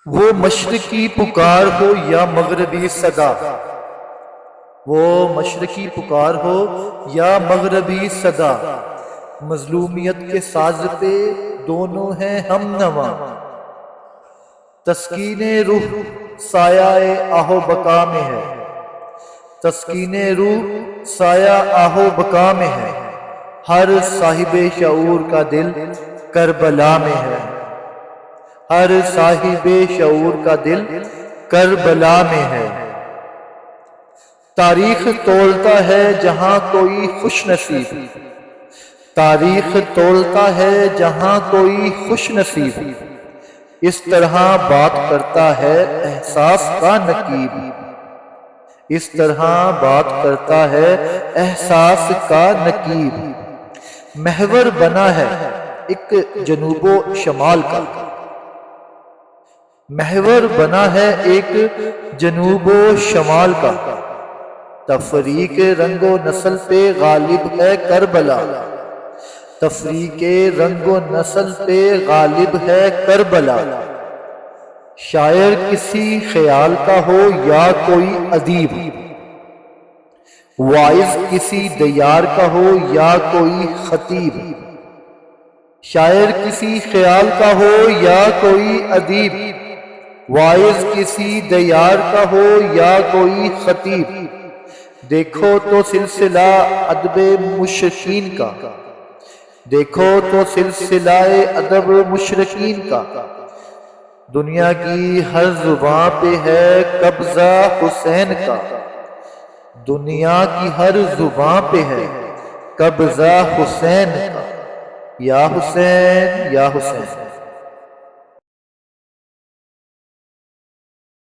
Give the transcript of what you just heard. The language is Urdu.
وہ مشرقی پکار ہو یا مغربی صدا، وہ مشرقی پکار ہو یا مغربی صدا، مظلومیت کے ساز پہ دونوں ہیں ہم نوا۔ تسکین روح سایہ آہو بقا میں ہے، تسکین روح سایہ آہو بقا میں ہے، ہر صاحب شعور کا دل کربلا میں ہے، ہر صاحب شعور کا دل کربلا میں ہے۔ تاریخ تولتا ہے جہاں کوئی خوش نصیب، تاریخ تولتا ہے جہاں کوئی خوش نصیب، اس طرح بات کرتا ہے احساس کا نقیب، اس طرح بات کرتا ہے احساس کا نقیب۔ محور بنا ہے ایک جنوب و شمال کا، محور بنا ہے ایک جنوب و شمال کا، تفریق رنگ و نسل پہ غالب ہے کربلا، تفریق رنگ و نسل پہ غالب ہے کربلا۔ شاعر کسی خیال کا ہو یا کوئی ادیب، واعظ کسی دیار کا ہو یا کوئی خطیب، شاعر کسی خیال کا ہو یا کوئی ادیب، واعظ کسی دیار کا ہو یا کوئی خطیب۔ دیکھو تو سلسلہ ادب مشرقین کا، دیکھو تو سلسلہ ادب مشرقین کا، دنیا کی ہر زباں پہ ہے قبضہ حسین کا، دنیا کی ہر زباں پہ ہے قبضہ حسین کا۔ یا حسین یا حسین۔